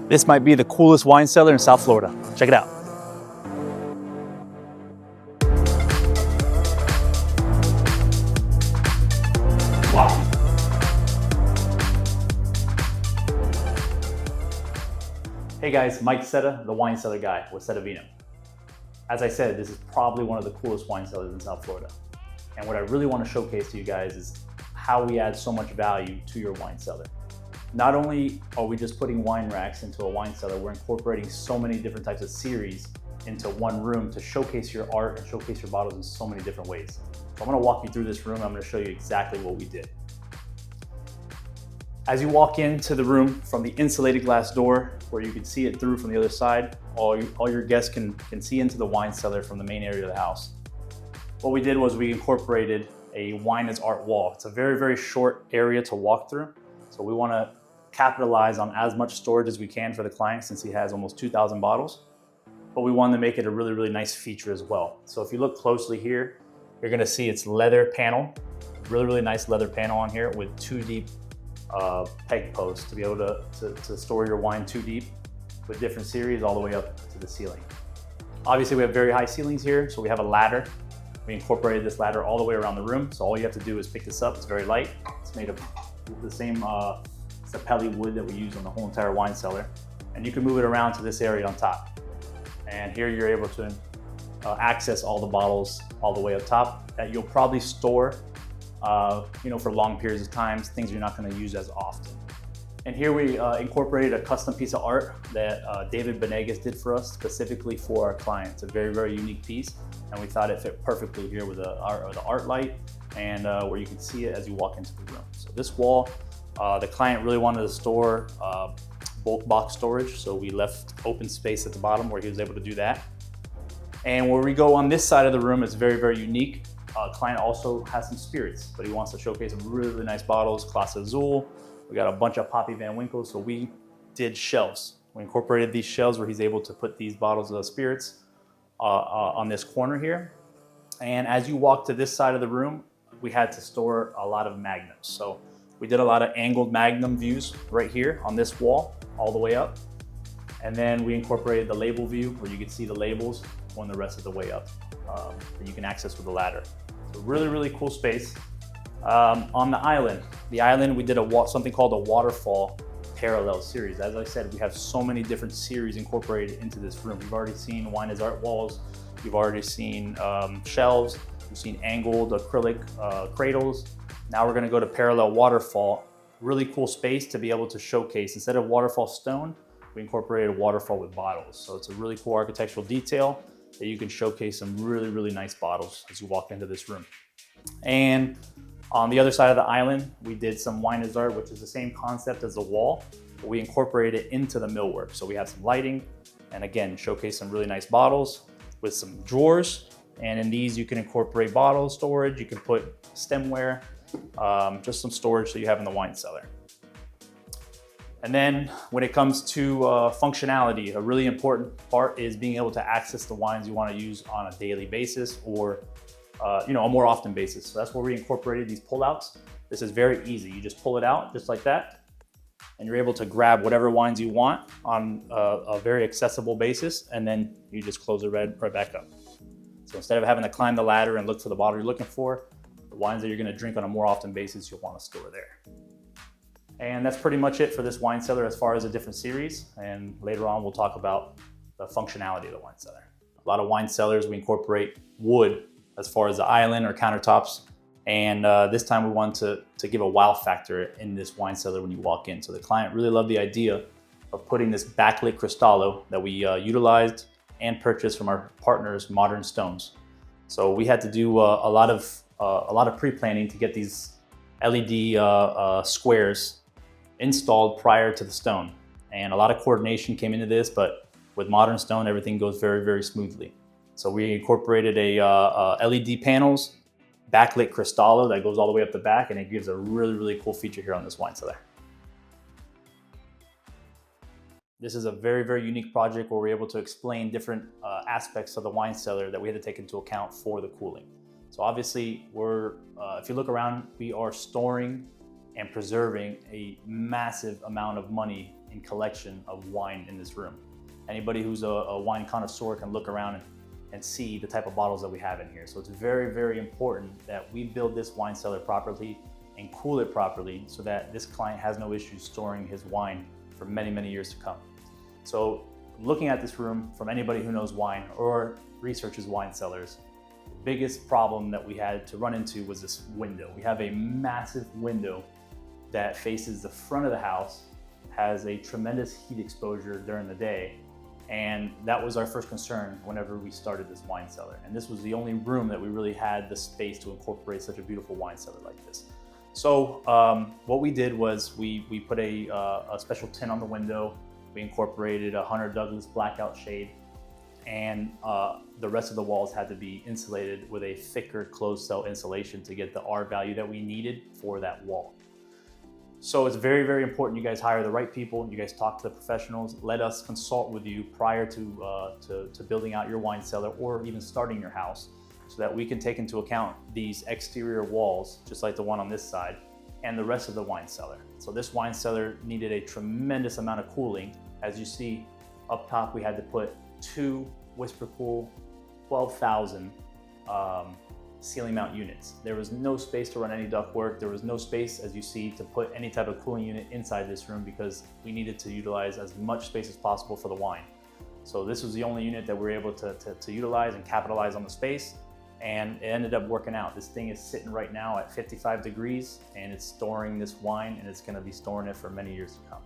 This might be the coolest wine cellar in South Florida. Check it out. Wow. Hey guys, Mike Setta, the wine cellar guy with Setta Vino. As I said, this is probably one of the coolest wine cellars in South Florida. And what I really want to showcase to you guys is how we add so much value to your wine cellar. Not only are we just putting wine racks into a wine cellar, we're incorporating so many different types of series into one room to showcase your art and showcase your bottles in so many different ways. So I'm gonna walk you through this room. I'm gonna show you exactly what we did. As you walk into the room from the insulated glass door, where you can see it through from the other side, all your guests can see into the wine cellar from the main area of the house. What we did was we incorporated a wine as art wall. It's a very, very short area to walk through. So we wanna capitalize on as much storage as we can for the client since he has almost 2,000 bottles. But we wanted to make it a really, really nice feature as well. So if you look closely here, you're gonna see it's leather panel, really, really nice leather panel on here with 2 deep peg posts to be able to store your wine 2 deep with different series all the way up to the ceiling. Obviously we have very high ceilings here, so we have a ladder. We incorporated this ladder all the way around the room. So all you have to do is pick this up. It's very light. It's made of the same sapelli wood that we use on the whole entire wine cellar. And you can move it around to this area on top. And here you're able to access all the bottles all the way up top that you'll probably store for long periods of time, things you're not gonna use as often. And here we incorporated a custom piece of art that David Benegas did for us specifically for our clients. It's a very, very unique piece. And we thought it fit perfectly here with the art light and where you can see it as you walk into the room. So this wall, the client really wanted to store bulk box storage. So we left open space at the bottom where he was able to do that. And where we go on this side of the room is very, very unique. Client also has some spirits, but he wants to showcase some really, really nice bottles, Clase Azul. We got a bunch of Pappy Van Winkle, so we did shelves. We incorporated these shelves where he's able to put these bottles of spirits on this corner here. And as you walk to this side of the room, we had to store a lot of magnums. So we did a lot of angled magnum views right here on this wall, all the way up. And then we incorporated the label view where you can see the labels going the rest of the way up that you can access with the ladder. So really, really cool space. On the island we did something called a waterfall parallel series. As I said, we have so many different series incorporated into this room. You've already seen wine as art walls. You've already seen shelves. You've seen angled acrylic cradles. Now we're gonna go to parallel waterfall. Really cool space to be able to showcase. Instead of waterfall stone, we incorporated a waterfall with bottles. So it's a really cool architectural detail that you can showcase some really, really nice bottles as you walk into this room. And on the other side of the island, we did some wine as art, which is the same concept as the wall, but we incorporated it into the millwork. So we have some lighting, and again, showcase some really nice bottles with some drawers. And in these, you can incorporate bottle storage. You can put stemware, just some storage that you have in the wine cellar. And then when it comes to functionality, a really important part is being able to access the wines you want to use on a daily basis or a more often basis. So that's where we incorporated these pullouts. This is very easy. You just pull it out just like that, and you're able to grab whatever wines you want on a very accessible basis, and then you just close it right back up. So instead of having to climb the ladder and look for the bottle you're looking for, the wines that you're going to drink on a more often basis, you'll want to store there. And that's pretty much it for this wine cellar as far as the different series. And later on, we'll talk about the functionality of the wine cellar. A lot of wine cellars, we incorporate wood as far as the island or countertops. And this time we wanted to give a wow factor in this wine cellar when you walk in. So the client really loved the idea of putting this backlit Cristallo that we utilized and purchased from our partners, Modern Stones. So we had to do a lot of pre-planning to get these LED squares installed prior to the stone. And a lot of coordination came into this, but with Modern Stone, everything goes very, very smoothly. So we incorporated a LED panels, backlit Cristallo that goes all the way up the back, and it gives a really, really cool feature here on this wine cellar. This is a very, very unique project where we're able to explain different aspects of the wine cellar that we had to take into account for the cooling. So obviously, if you look around, we are storing and preserving a massive amount of money and collection of wine in this room. Anybody who's a wine connoisseur can look around and see the type of bottles that we have in here. So it's very, very important that we build this wine cellar properly and cool it properly so that this client has no issues storing his wine for many, many years to come. So looking at this room from anybody who knows wine or researches wine cellars, the biggest problem that we had to run into was this window. We have a massive window that faces the front of the house, has a tremendous heat exposure during the day. And that was our first concern whenever we started this wine cellar. And this was the only room that we really had the space to incorporate such a beautiful wine cellar like this. So what we did was we put a special tint on the window. We incorporated a Hunter Douglas blackout shade, and the rest of the walls had to be insulated with a thicker closed cell insulation to get the R value that we needed for that wall. So it's very, very important you guys hire the right people, you guys talk to the professionals, let us consult with you prior to building out your wine cellar or even starting your house, so that we can take into account these exterior walls, just like the one on this side, and the rest of the wine cellar. So this wine cellar needed a tremendous amount of cooling. As you see up top, we had to put 2 Whispercool 12,000 ceiling mount units. There was no space to run any ductwork. There was no space, as you see, to put any type of cooling unit inside this room because we needed to utilize as much space as possible for the wine. So this was the only unit that we were able to utilize and capitalize on the space, and it ended up working out. This thing is sitting right now at 55 degrees and it's storing this wine, and it's gonna be storing it for many years to come.